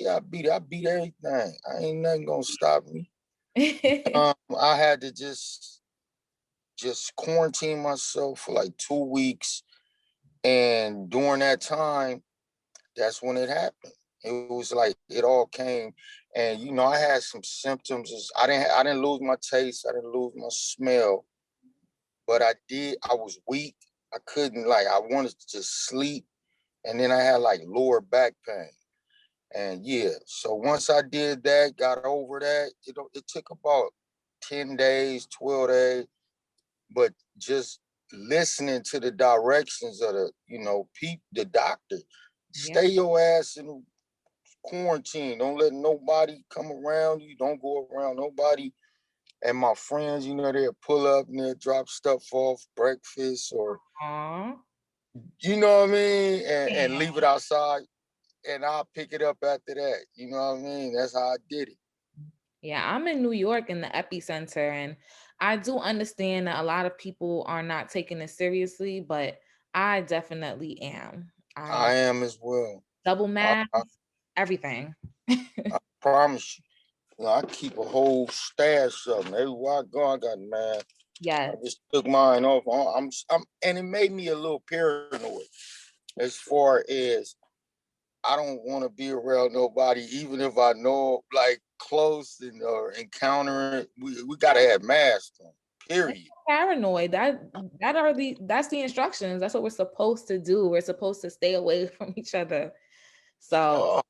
I beat everything. I ain't nothing gonna stop me. I had to just quarantine myself for like 2 weeks. And during that time, that's when it happened. It was like it all came, and I had some symptoms. I didn't lose my taste, I didn't lose my smell, but I did. I was weak. I couldn't I wanted to just sleep, and then I had like lower back pain. And yeah, so once I did that, got over that, it took about 10 days, 12 days, but just listening to the directions of the doctor. Stay your ass in quarantine. Don't let nobody come around you. Don't go around nobody. And my friends, they'll pull up and they'll drop stuff off, breakfast or, you know what I mean? And leave it outside. And I'll pick it up after that. You know what I mean? That's how I did it. Yeah, I'm in New York in the epicenter, and I do understand that a lot of people are not taking it seriously, but I definitely am. I am as well. Double mask, everything. I promise you. I keep a whole stash of them. Everywhere I go, I got mad. Yeah. I just took mine off. And it made me a little paranoid as far as I don't want to be around nobody, even if I know close and or encountering. We gotta have masks on. Period. Paranoid. That's the instructions. That's what we're supposed to do. We're supposed to stay away from each other. So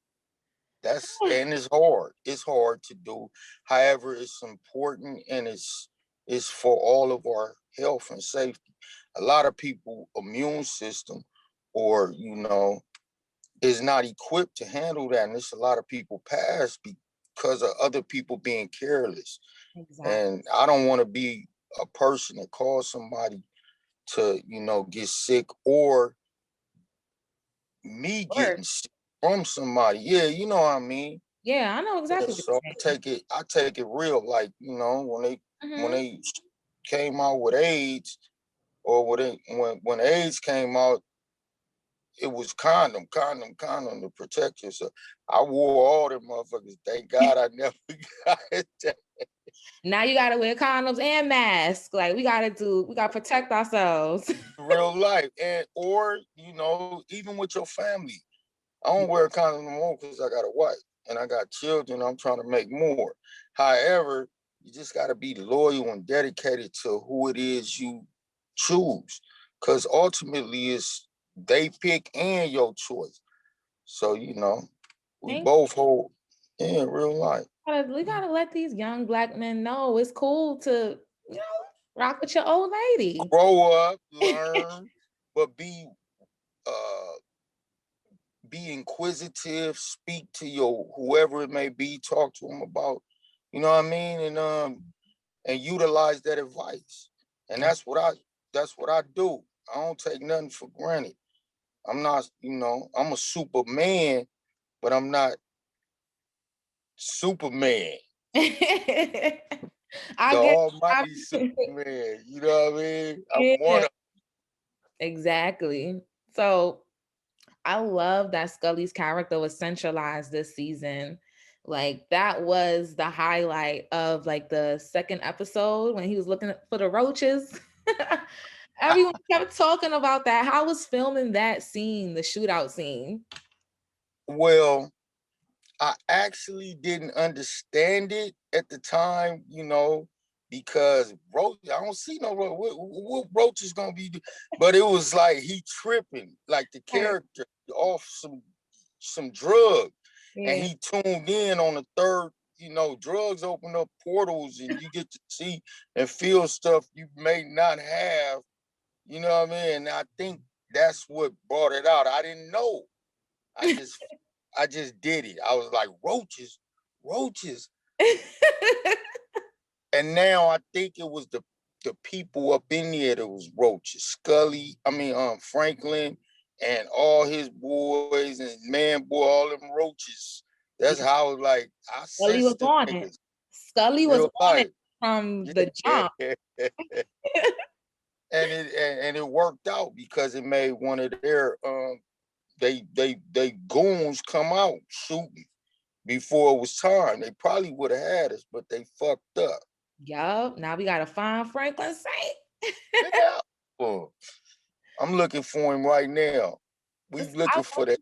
and it's hard. It's hard to do. However, it's important, and it's for all of our health and safety. A lot of people immune system or is not equipped to handle that, and there's a lot of people pass because of other people being careless. Exactly. And I don't want to be a person that cause somebody to get sick or me getting sick from somebody. Yeah, you know what I mean. Yeah, I know exactly. So I take it real. When they came out with AIDS, or when AIDS came out, it was condom to protect you. So I wore all them motherfuckers. Thank God I never got it. Now you gotta wear condoms and masks. We gotta protect ourselves. Real life. Or even with your family. I don't wear a condom no more because I got a wife and I got children. I'm trying to make more. However, you just got to be loyal and dedicated to who it is you choose, because ultimately it's they pick and your choice. So we both hold in real life. We gotta let these young Black men know it's cool to rock with your old lady. Grow up, learn, but be inquisitive, speak to your whoever it may be, talk to them about, you know what I mean, and utilize that advice. And that's what I do. I don't take nothing for granted. I'm not, I'm a Superman, but I'm not Superman. The almighty Superman, you know what I mean? I'm one of them. Exactly. So I love that Skully's character was centralized this season. That was the highlight of the second episode when he was looking for the roaches. Everyone kept talking about that. How was filming that scene, the shootout scene? Well, I actually didn't understand it at the time, because I don't see no roach. What roach is gonna be? But it was like he tripping, like the character off some drug, and he tuned in on the third. Drugs open up portals, and you get to see and feel stuff you may not have. You know what I mean? And I think that's what brought it out. I didn't know. I just did it. I was like, roaches. And now I think it was the people up in there that was roaches. Franklin and all his boys and man boy, all them roaches. That's how I Skully was on it. Skully was on it from the jump. And it worked out because it made one of their they goons come out shooting. before it was time. They probably would have had us, but they fucked up. Yup. Now we gotta find Franklin Saint. Yeah. Well, I'm looking for him right now. We looking for that.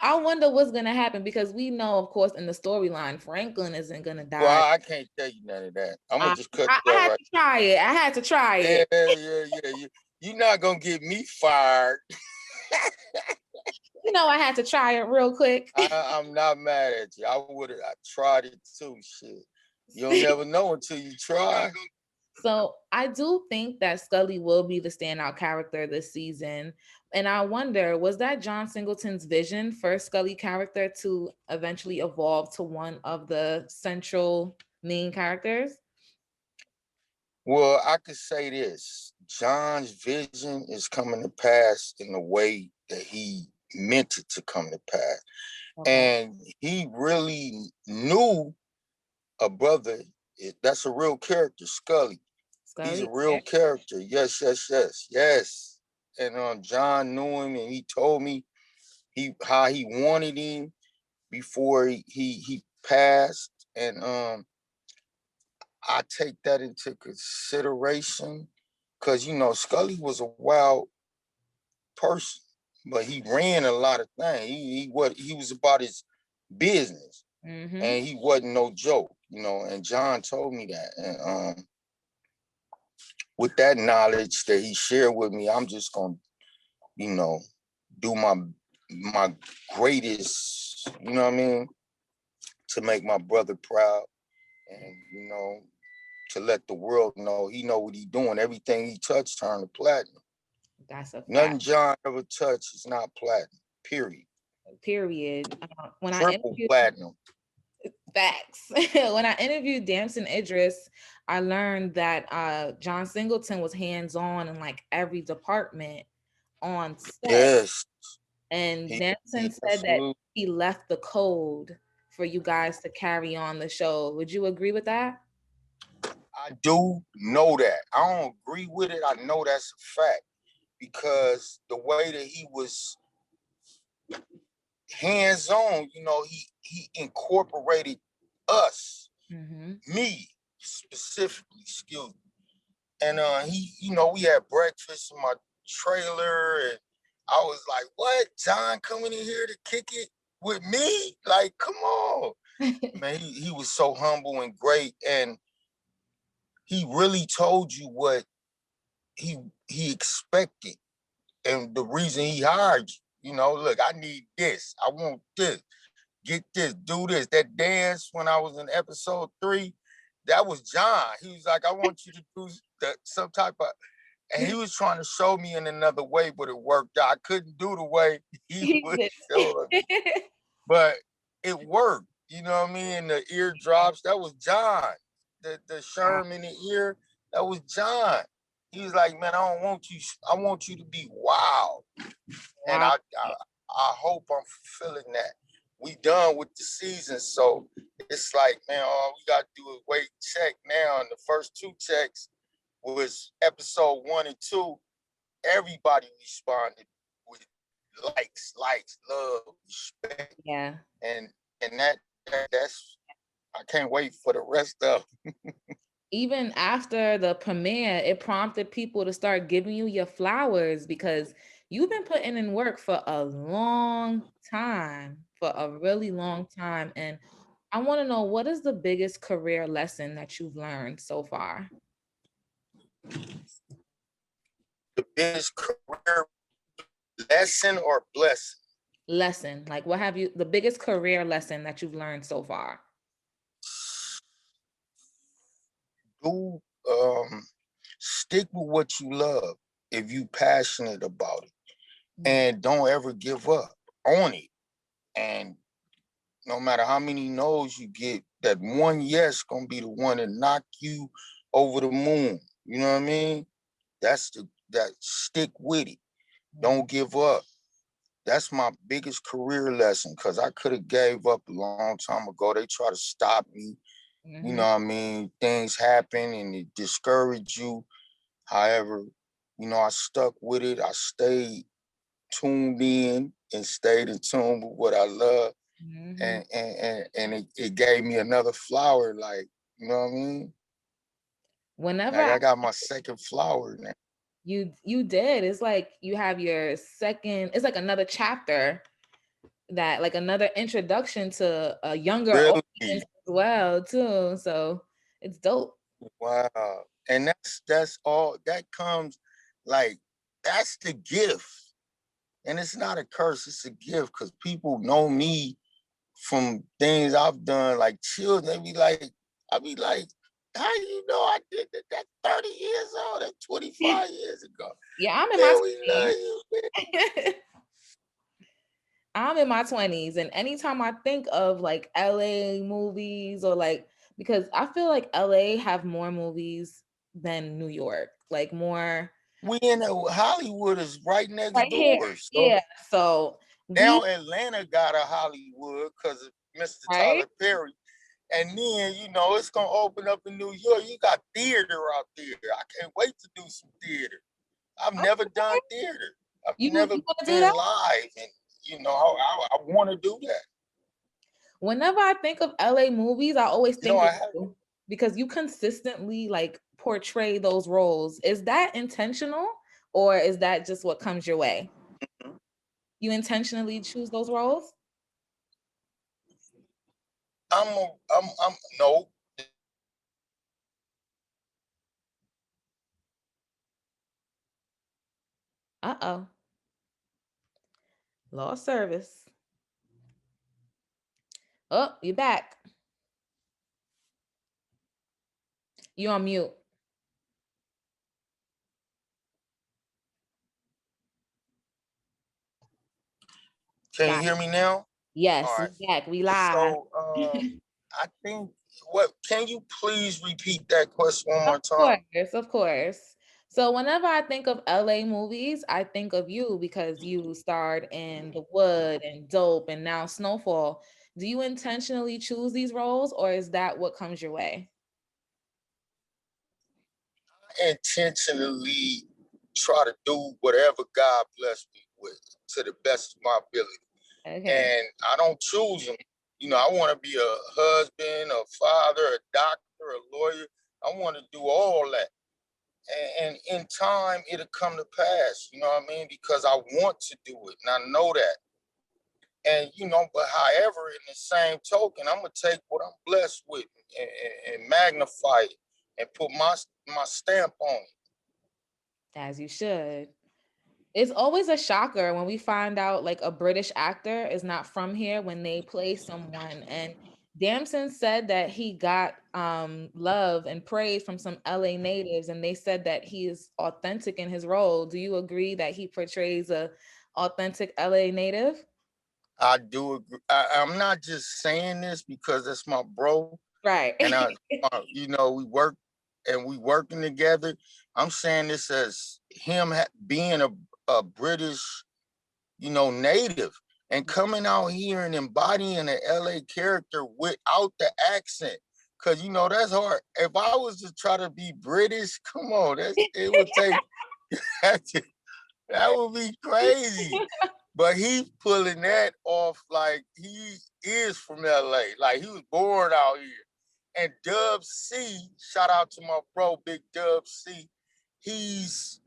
I wonder what's gonna happen because we know, of course, in the storyline, Franklin isn't gonna Well, die. I can't tell you none of that. I'm gonna just cut I you out had right. to try it. I had to try Yeah, it. yeah. You're not gonna get me fired. You know, I had to try it real quick. I'm not mad at you. I tried it too. Shit. You'll never know until you try. So I do think that Skully will be the standout character this season. And I wonder, was that John Singleton's vision for Skully character to eventually evolve to one of the central main characters? Well, I could say this. John's vision is coming to pass in the way that he meant it to come to pass. Okay. And he really knew a brother. That's a real character, Skully. He's a Skully? real character. Yes. And John knew him, and he told me how he wanted him before he passed. And I take that into consideration because Skully was a wild person, but he ran a lot of things. He was about his business, and he wasn't no joke, And John told me that, and with that knowledge that he shared with me, I'm just gonna, do my greatest, to make my brother proud, and to let the world know he know what he doing. Everything he touched turned to platinum. That's a fact. Nothing John ever touched is not platinum. Period. When Triple platinum. Facts. When I interviewed Damson Idris, I learned that John Singleton was hands-on in like every department on set. Yes. And Damson said that he left the code for you guys to carry on the show. Would you agree with that? I do know that. I don't agree with it. I know that's a fact because the way that he was hands-on, he incorporated us, me specifically, excuse me. And we had breakfast in my trailer, and I was like, "What? John coming in here to kick it with me? Like, come on, man!" He was so humble and great, and he really told you what he expected, and the reason he hired you. Look, I need this. I want this. Get this. Do this. That dance when I was in episode 3, that was John. He was like, "I want you to do some type of," and he was trying to show me in another way, but it worked out. I couldn't do the way he was showing me, but it worked. You know what I mean? The eardrops, that was John. The Sherm in the ear, that was John. He was like, "Man, I don't want you. I want you to be wild." And I hope I'm fulfilling that. We done with the season, so it's like, man, all we got to do is wait, check now. And the first 2 checks was episode 1 and 2. Everybody responded with likes, love, respect. Yeah. And that's, I can't wait for the rest of them. Even after the premiere, it prompted people to start giving you your flowers because you've been putting in work for a long time, for a really long time. And I want to know, what is the biggest career lesson that you've learned so far? The biggest career lesson or blessing? Lesson. Like, what have you, the biggest career lesson that you've learned so far? Do stick with what you love if you passionate about it, and don't ever give up on it. And no matter how many no's you get, that one yes gonna be the one that knock you over the moon. You know what I mean? That stick with it. Don't give up. That's my biggest career lesson, because I could have gave up a long time ago. They try to stop me. You know what I mean? Things happen and it discourage you. However, I stuck with it. I stayed tuned in and stayed in tune with what I love. and it gave me another flower, like, you know what I mean? Whenever Like I got my second flower now. you did, it's like you have your second, it's like another chapter, that like another introduction to a younger audience Really? as well too. So it's dope. Wow. And that's all that comes, like, that's the gift. And it's not a curse, it's a gift, because people know me from things I've done, like children. I be like, how you know I did that 30 years old, that 25 years ago? Yeah, I'm in my Man, we love 20s. you, man. I'm in my 20s, and anytime I think of like LA movies, or like, because I feel like LA have more movies than New York, like more We in Hollywood is right next right here. door. So Yeah. So we now Atlanta got a Hollywood because of Mr. right. Tyler Perry. And then, it's gonna open up in New York. You got theater out there. I can't wait to do some theater. I've never done theater. I've You never want to do been that? live, and I want to do that. Whenever I think of LA movies, I always think I of have. you, because you consistently like portray those roles. Is that intentional, or is that just what comes your way? You intentionally choose those roles? I'm no. Uh-oh. Lost service. Oh, you back. You on mute. Can you Got hear it. me now? All Yes, right. we back. We live. So I think, what can you please repeat that question one Of more time? course, of course. So whenever I think of LA movies, I think of you because you starred in The Wood and Dope and now Snowfall. Do you intentionally choose these roles, or is that what comes your way? Intentionally try to do whatever God blessed me with to the best of my ability. Okay. And I don't choose them. I want to be a husband, a father, a doctor, a lawyer. I want to do all that. And in time, it'll come to pass, you know what I mean? Because I want to do it, and I know that. And, but however, in the same token, I'm going to take what I'm blessed with and magnify it and put my stamp on it. As you should. It's always a shocker when we find out like a British actor is not from here when they play someone. And Damson said that he got love and praise from some LA natives, and they said that he is authentic in his role. Do you agree that he portrays a authentic LA native? I do agree. I'm not just saying this because that's my bro, Right. and we working together. I'm saying this as him being a British, native, and coming out here and embodying an LA character without the accent. Cause that's hard. If I was to try to be British, come on, it would take that would be crazy. But he's pulling that off like he is from LA. Like he was born out here. And Dub C, shout out to my bro, Big Dub C. He's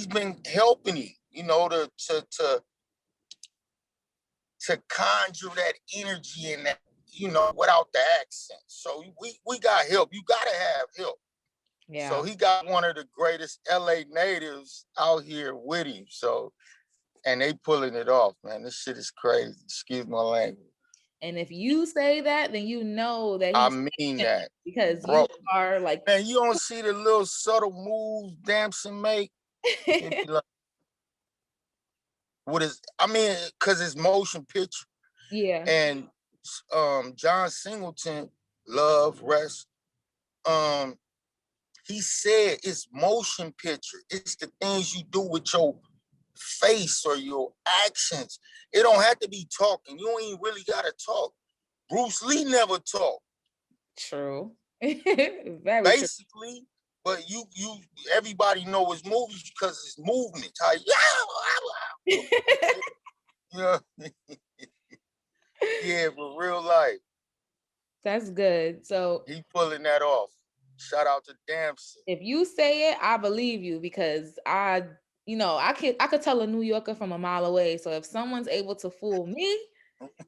been helping him, to conjure that energy and that, without the accent. So we got help. You gotta have help. So Yeah. he got one of the greatest LA natives out here with him. So, and they pulling it off, man. This shit is crazy. Excuse my language. And if you say that, then you know that I he's mean that, because you bro. are like Man, you don't see the little subtle moves Damson make. It be like, because it's motion picture. yeah. And John Singleton, love, rest. Um, he said it's motion picture. It's the things you do with your face or your actions. It don't have to be talking. You ain't really gotta talk. Bruce Lee never talked. True. Very true. Basically, but everybody know his movies because it's movement. Yeah, Yeah, but real life, That's good. So he pulling that off. Shout out to Damson. if you say it, I believe you because I could tell a New Yorker from a mile away. So if someone's able to fool me,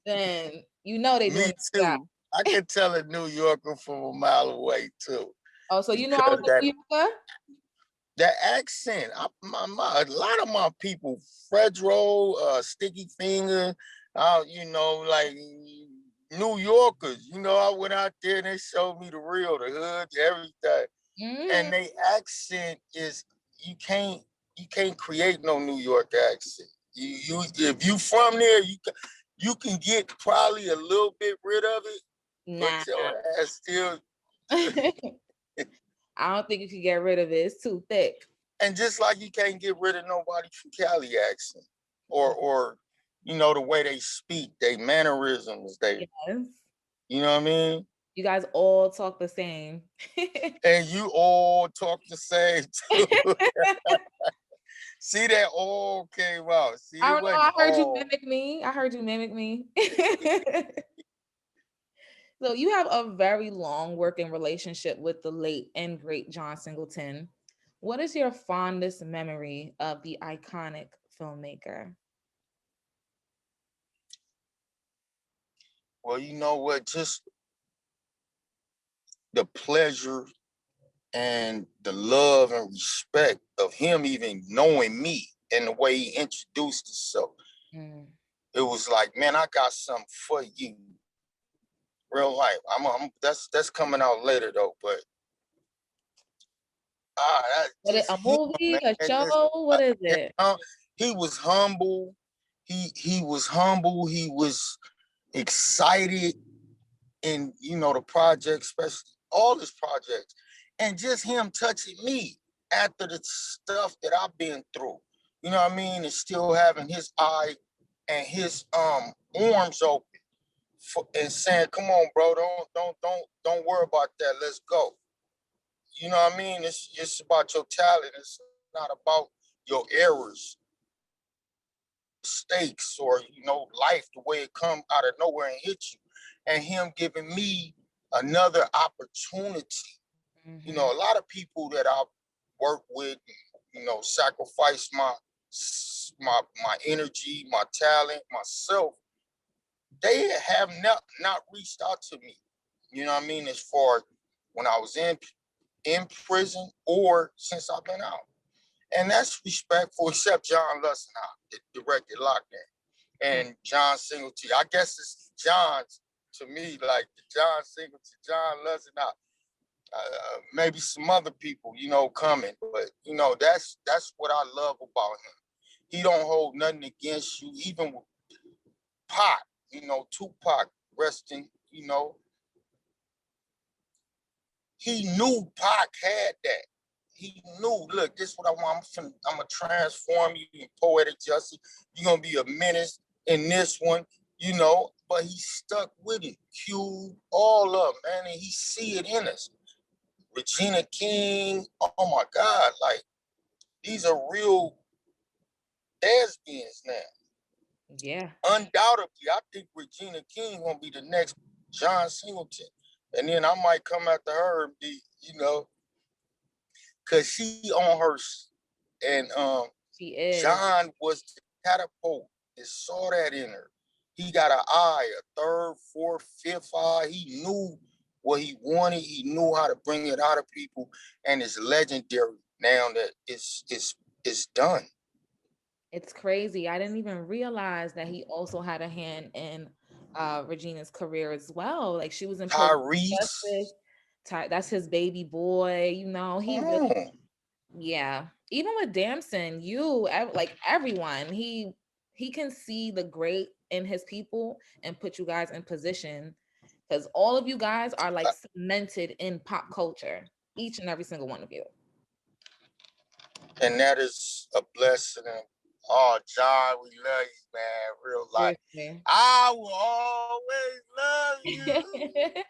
then they're Me doing a good job. too. I can tell a New Yorker from a mile away too, Oh, so I was because a New Yorker? that accent. A lot of my people, Fredro, Sticky Finger, like New Yorkers. I went out there and they showed me the real, the hood, everything. Mm-hmm. And they accent is you can't create no New York accent. You if you from there, you can get probably a little bit rid of it, but Nah. your ass still. I don't think you can get rid of it. It's too thick. And just like you can't get rid of nobody from Cali accent, or the way they speak, they mannerisms, Yes. you know what I mean? You guys all talk the same. And you all talk the same too. See, that all came out. See, I it don't know. wasn't I heard you all. mimic me. I heard you mimic me. So you have a very long working relationship with the late and great John Singleton. What is your fondest memory of the iconic filmmaker? Well, you know what? Just the pleasure and the love and respect of him even knowing me and the way he introduced himself. Mm. It was like, man, I got something for you. Real life. That's coming out later though, but What it, just a him, movie, man. a show? What is it? He was humble. He was humble. He was excited in the project, especially all his projects, and just him touching me after the stuff that I've been through. You know what I mean? And still having his eye and his arms open and saying, "Come on, bro, don't worry about that. Let's go." You know what I mean? It's about your talent. It's not about your errors, mistakes, or life the way it come out of nowhere and hit you. And him giving me another opportunity. Mm-hmm. A lot of people that I work with, sacrifice my energy, my talent, myself. They have not reached out to me. You know what I mean? As far as when I was in prison or since I've been out. And that's respectful, except John Lussenau, that directed Lockdown. And John Singleton. I guess it's John's to me, like John Singleton, John Lussenau. Maybe some other people, coming. But that's what I love about him. He don't hold nothing against you, even with Pac, Tupac resting, he knew Pac had that. He knew, look, this is what I want. I'm gonna transform you in poetic justice. You're gonna be a menace in this one, but he stuck with it. Cube, all of man, and he see it in us. Regina King, oh my God, like these are real thespians now. Yeah. Undoubtedly, I think Regina King gonna be the next John Singleton. And then I might come after her and be, because she on her, and She is. John was the catapult and saw that in her. He got an eye, a third, fourth, fifth eye. He knew what he wanted. He knew how to bring it out of people, and it's legendary now that it's done. It's crazy. I didn't even realize that he also had a hand in Regina's career as well. Like she was in Post Tyrese, Justice. That's his baby boy. He really, yeah. Even with Damson, like everyone, he can see the great in his people and put you guys in position because all of you guys are like cemented in pop culture, each and every single one of you. and that is a blessing. Oh, John, we love you, man. Real life. Seriously. I will always love you.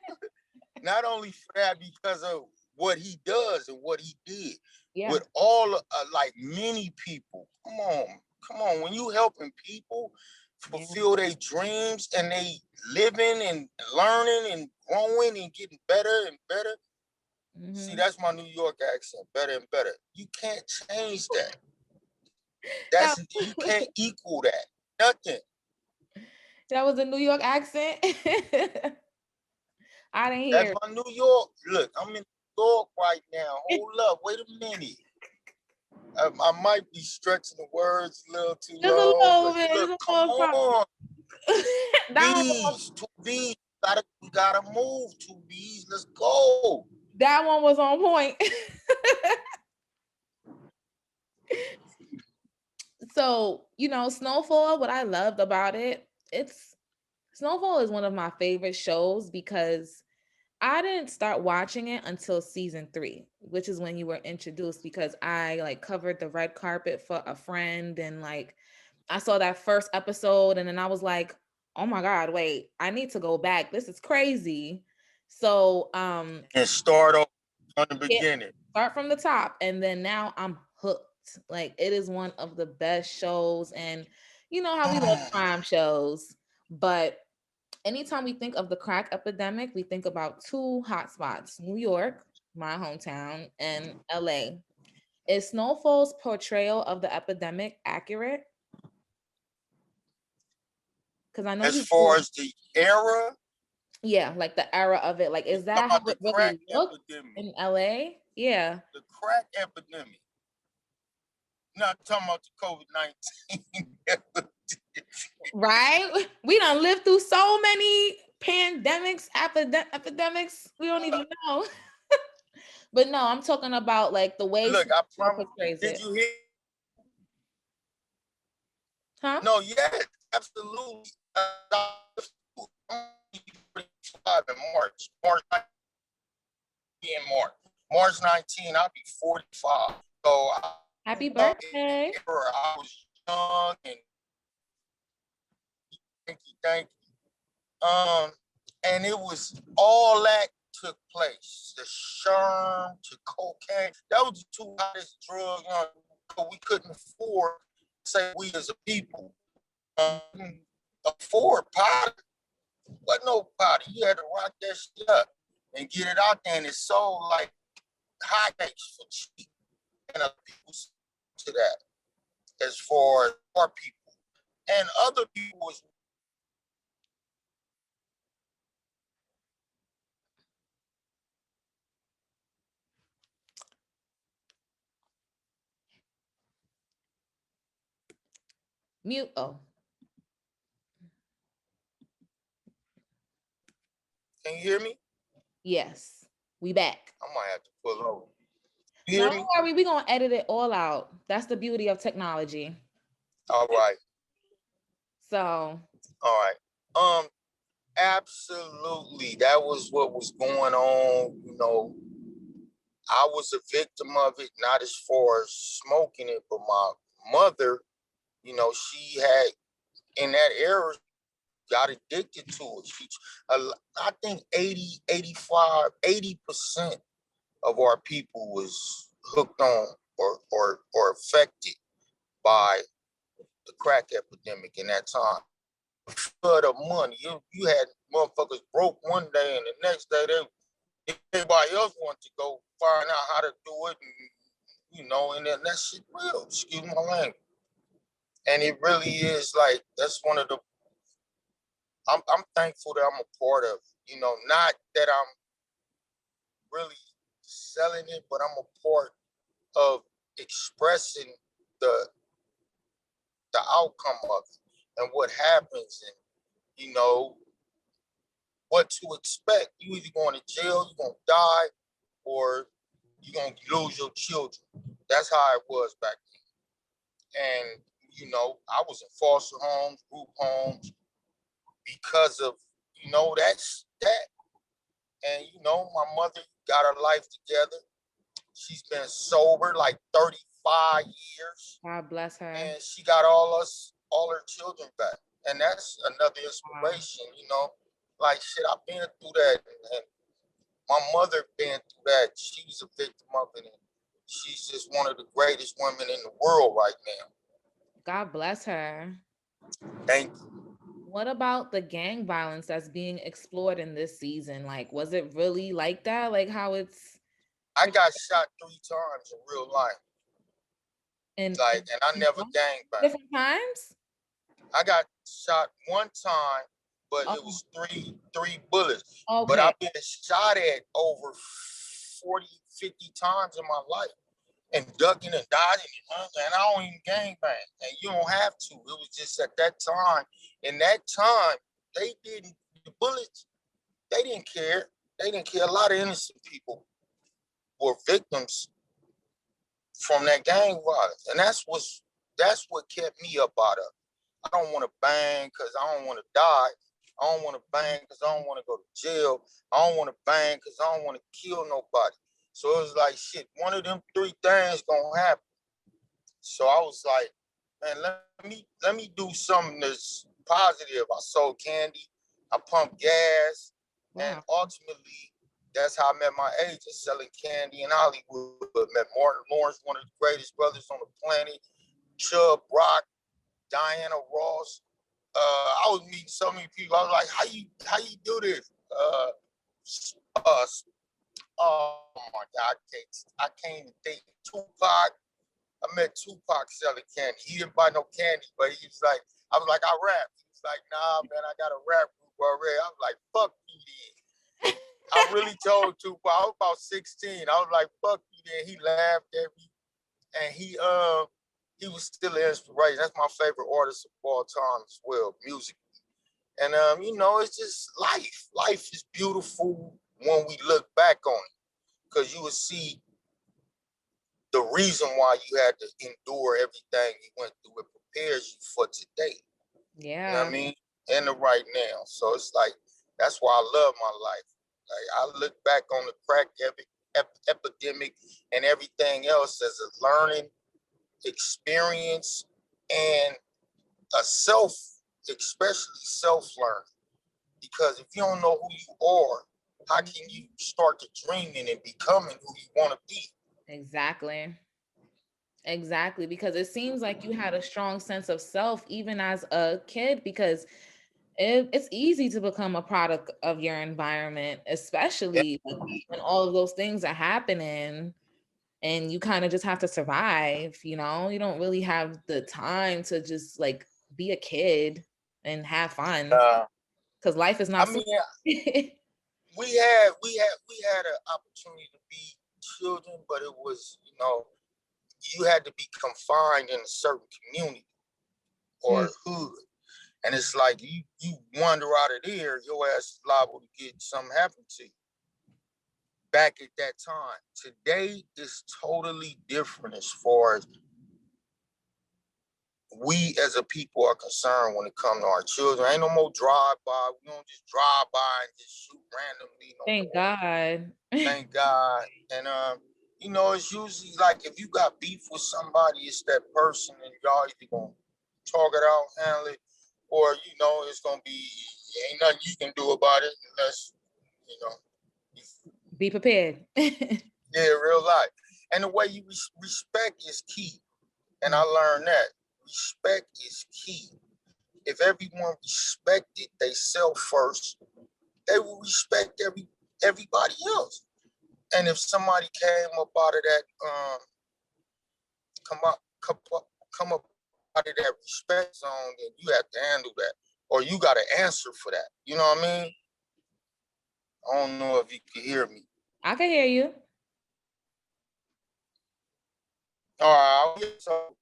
Not only for that, because of what he does and what he did Yeah. with all like many people. Come on. When you helping people fulfill their dreams and they living and learning and growing and getting better and better. Mm-hmm. See, that's my New York accent, better and better. You can't change that. You can't equal that. Nothing. That was a New York accent. I didn't hear. That's my New York. Look, I'm in New York right now. Hold up, wait a minute. I might be stretching the words a little too Just long, a little but bit. look, come on. That Two B's. We gotta move. 2 B's. Let's go. That one was on point. So, Snowfall, what I loved about it, Snowfall is one of my favorite shows because I didn't start watching it until season 3, which is when you were introduced, because I covered the red carpet for a friend, and I saw that first episode and then I was like, oh my God, wait, I need to go back. This is crazy. So and start off from the beginning. Start from the top, and then now I'm hooked. It is one of the best shows, and you know how we love crime shows, but anytime we think of the crack epidemic, we think about 2 hotspots: New York, my hometown, and LA. Is Snowfall's portrayal of the epidemic accurate? Because I know as far as the era, yeah, the era of it. Is that how it really looks in LA? Yeah. The crack epidemic. Not talking about the COVID-19. Right? We done lived through so many pandemics, epidemics. We don't even know. But no, I'm talking about the way. Look, I promise. Did you hear? Huh? No, yes, absolutely. In March 19, I'll be 45. So happy birthday. I was young and thank you. And it was all that took place. The sherm to cocaine. That was the 2 hottest drugs. We couldn't afford, say we as a people, afford powder. But no powder. You had to rock that shit up and get it out there, and it sold like hotcakes for cheap. And people to that as far as our people. And other people was mute. Oh. Can you hear me? Yes. We back. I might have to pull over. Don't worry, we're gonna edit it all out. That's the beauty of technology. All right. So. All right. Absolutely. That was what was going on. I was a victim of it, not as far as smoking it, but my mother, she had in that era got addicted to it. I think 80% of our people was hooked on or affected by the crack epidemic in that time. Flood of money. You had motherfuckers broke one day, and the next day everybody else wanted to go find out how to do it, and then that shit real. Excuse my language. And it really is that's one of the. I'm thankful that I'm a part of. Not that I'm really selling it, but I'm a part of expressing the outcome of it and what happens, and what to expect. You either going to jail, you're gonna die, or you're gonna lose your children. That's how it was back then. And I was in foster homes, group homes, because of that's that. And my mother got her life together. She's been sober like 35 years. God bless her. And she got all her children back. And that's another inspiration, shit, I've been through that. And my mother been through that. She was a victim of it. And she's just one of the greatest women in the world right now. God bless her. Thank you. What about the gang violence that's being explored in this season? Like, was it really like that? Like how it's I got shot 3 times in real life. in And I never gang banged. different times? I got shot one time, but it Oh, was three bullets. But okay. I've been shot at over 40, 50 times in my life. And ducking and dodging and I don't even gang bang. And you don't have to. It was just at that time. In that time, the bullets, they didn't care. They didn't care. A lot of innocent people were victims from that gang violence. And that's what kept me up out of it. I don't want to bang because I don't want to die. I don't want to bang because I don't want to go to jail. I don't want to bang because I don't want to kill nobody. So it was like, shit, one of them 3 things gonna happen. So I was like, man, let me do something that's positive. I sold candy, I pumped gas, and Wow. ultimately, that's how I met my agent selling candy in Hollywood. Met Martin Lawrence, one of the greatest brothers on the planet, Chubb Rock, Diana Ross. I was meeting so many people. I was like, how you do this? Uh, oh my God, I can't even think. Tupac. I met Tupac selling candy. He didn't buy no candy, but he was like, I was like, I rap. He was like, nah, man, I got a rap group already. I was like, fuck you then. I really told Tupac, I was about 16. I was like, fuck you then. He laughed at me. And he was still an inspiration. That's my favorite artist of all time as well, music. And it's just life. Life is beautiful when we look back on it. Because you will see the reason why you had to endure everything you went through. It prepares you for today. You know what Yeah. I mean? And the right now. So it's like, that's why I love my life. Like I look back on the crack epidemic and everything else as a learning experience and a especially self-learning. Because if you don't know who you are, how can you start to dreaming and becoming who you want to be? Exactly. Exactly. Because it seems like you had a strong sense of self even as a kid, because it's easy to become a product of your environment, especially like, when all of those things are happening and you kind of just have to survive. You don't really have the time to just like be a kid and have fun, Uh, because life is I not mean, free. we had an opportunity to be children, but it was, you had to be confined in a certain community or Mm, hood. And it's like you wander out of there, your ass is liable to get something happen to you. Back at that time. Today is totally different as far as we as a people are concerned when it comes to our children. Ain't no more drive by. We don't just drive by and just shoot randomly no thank more. God. Thank God. And it's usually like if you got beef with somebody, it's that person, and y'all either gonna talk it out, handle it, or it's gonna be ain't nothing you can do about it unless you know. Be prepared. Yeah, real life. And the way you respect is key. And I Mm, learned that respect is key. If everyone respected they self first, they will respect everybody else. And if somebody came up out of that, come up, come up out of that respect zone, then you have to handle that, or you got to answer for that. You know what I mean? I don't know if you can hear me. I can hear you. All right, so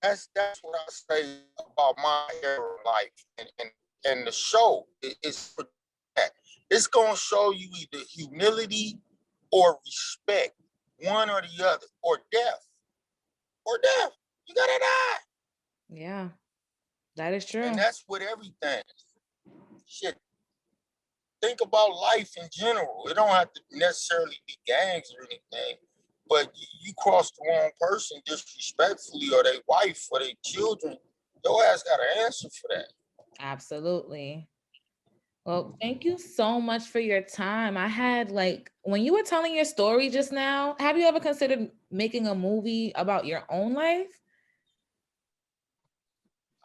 that's what I say about my era of life, and the show is that it's gonna show you either humility or respect, one or the other, or death, You gotta die, Yeah, that is and true. that's with everything. Shit, think about life in general. It don't have to necessarily be gangs or anything, but you cross the wrong person disrespectfully, or their wife, or their children, your ass got to answer for that. Absolutely. Well, thank you so much for your time. I had like, when you were telling your story just now, have you ever considered making a movie about your own life?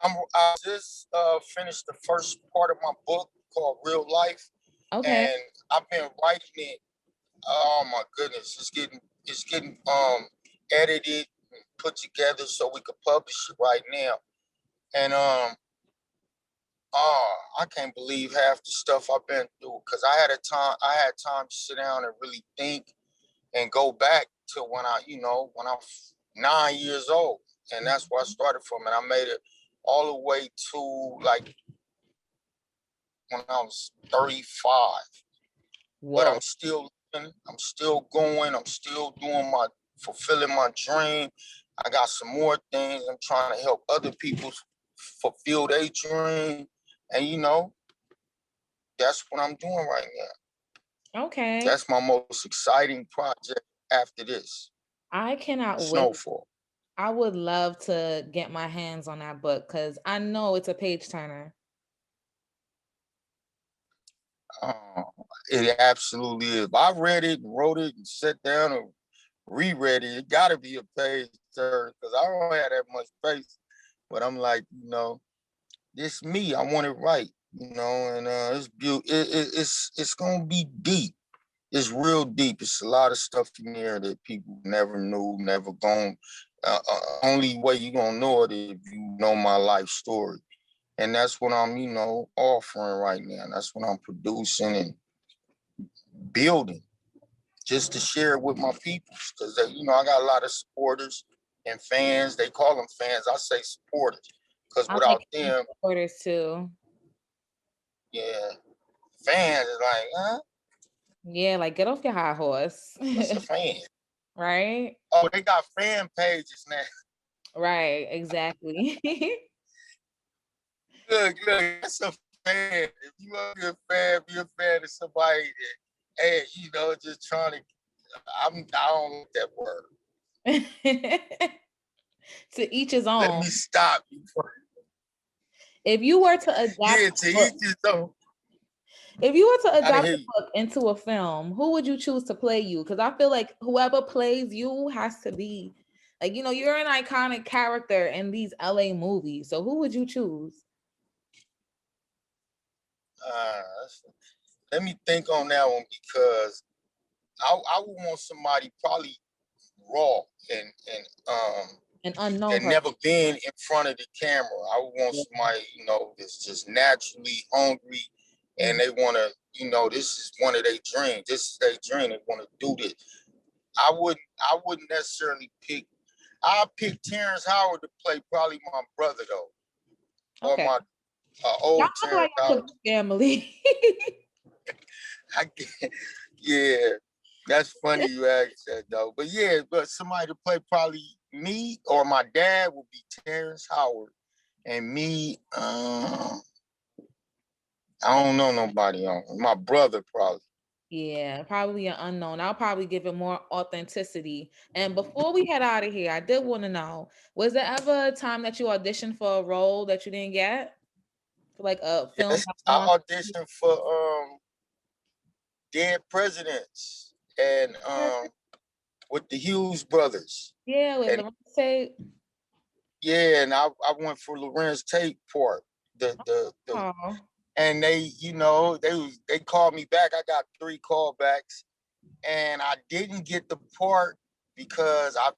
I just finished the first part of my book called Real Life, Okay. and I've been writing it. Oh my goodness, it's getting edited and put together so we could publish it right now. And I can't believe half the stuff I've been through because I had time to sit down and really think and go back to when I was 9 years old, and that's where I started from, and I made it all the way to like when I was 35. But Whoa. I'm still living, I'm still going, I'm still doing my fulfilling my dream. I got some more things. I'm trying to help other people fulfill their dream, and that's what I'm doing right now. Okay. That's my most exciting project after this, I cannot wait. Snowfall. I would love to get my hands on that book because I know it's a page turner. Uh, it absolutely is. I read it and wrote it and sat down and reread it. It got to be a page turn because I don't have that much space. But I'm like, this me. I want it right, and it's beautiful. It's gonna be deep. It's real deep. It's a lot of stuff in there that people never knew, never gone. Only way you gonna know it if you know my life story, and that's what I'm, offering right now. That's what I'm producing and building, just to share it with my people, because I got a lot of supporters and fans. They call them fans. I say supporters, because I like without them, orders too. yeah, fans is like, huh? Yeah, like get off your high horse. What's a fan? Right? Oh, they got fan pages now. Right, exactly. Look, that's a fan. If you want to be a fan, be a fan of somebody that, hey, just trying to. I don't like that word. To each his Let own. me stop you. If you were to adapt Yeah, to each his own. if you were to I didn't adapt hear the you. book into a film, who would you choose to play you? Because I feel like whoever plays you has to be like, you're an iconic character in these LA movies. So who would you choose? Uh, Let me think on that one, because I would want somebody probably raw An unknown and person. never been in front of the camera. I would want somebody, that's just naturally hungry, and they want to, this is one of their dreams. This is their dream. They want to do this. I wouldn't necessarily pick. I'll pick Terrence Howard to play probably my brother though, or Okay. my Y'all old look like Terrence a Howard. family. I get, yeah, that's funny you asked that though. But yeah, but somebody to play probably me or my dad would be Terrence Howard, and me. I don't know nobody on my brother probably. Yeah, probably an unknown. I'll probably give it more authenticity. And before we head out of here, I did want to know, was there ever a time that you auditioned for a role that you didn't get? For like a film Yes, that you want I to auditioned for Dead Presidents and see? with the Hughes brothers, Yeah, with and Lorenz Tate. yeah, and I went for Lorenz Tate part. The Oh, and they called me back. I got 3 callbacks, and I didn't get the part because I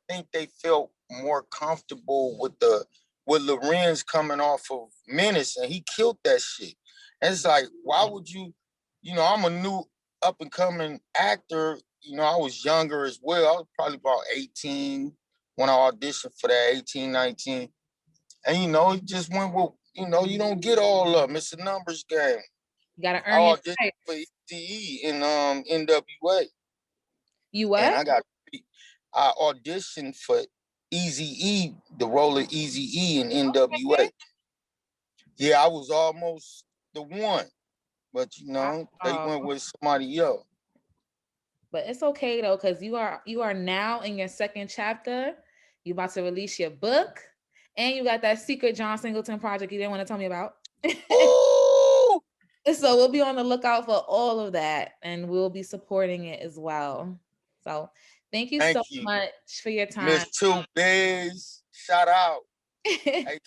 think they felt more comfortable with Lorenz coming off of Menace, and he killed that shit. And it's like, why would you? I'm a new up and coming actor. I was younger as well. I was probably about 18 when I auditioned for that, 18, 19. And it just went with, you don't get all of them. It's a numbers game. you gotta I earn your auditioned for stripes. ETE in NWA, You and what? I auditioned for Easy E, the role of Easy E in Okay. NWA. Yeah, I was almost the one, but they Oh, went with somebody else. but it's okay though, because you are now in your second chapter. You about to release your book, and you got that secret John Singleton project you didn't want to tell me about. Ooh! So we'll be on the lookout for all of that, and we'll be supporting it as well. So thank you so Thank you, much for your time. Miss Two Biz. Shout out. Hey,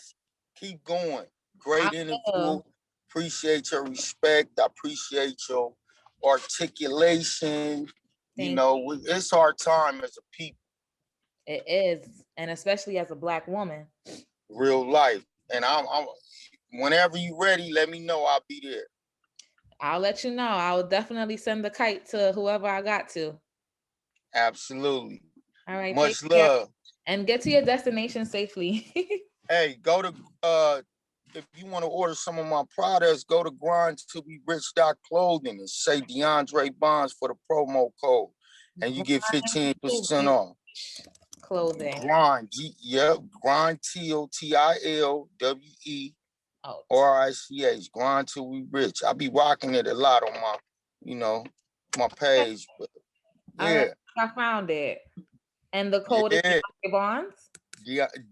keep going. Great I interview. will. Appreciate your respect. I appreciate your articulation. You Thank know, it's our time as a people, It is, and especially as a Black woman. real life. And I'm whenever you ready, let me know. I'll be there. I'll let you know. I will definitely send the kite to whoever I got to. Absolutely. All right, take Much care love. and get to your destination safely. Hey, go to if you want to order some of my products, go to grindtillwerich.clothing and say DeAndre Bonds for the promo code, and you get 15% off. Clothing. Grind, grind TILWE Oh, RICH. Grind till we rich. I be rocking it a lot on my, my page. But all right. yeah, I found it. And the code is yeah, Bonds.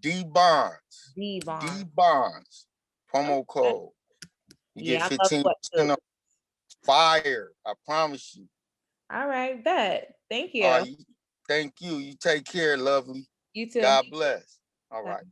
D Bonds, D D Bonds. Bonds, promo Okay. code. You get Yeah, I love 15% off. Fire. I promise you. All right, bet. Thank All you. right. Thank you. You take care, lovely. You too. God bless. All right.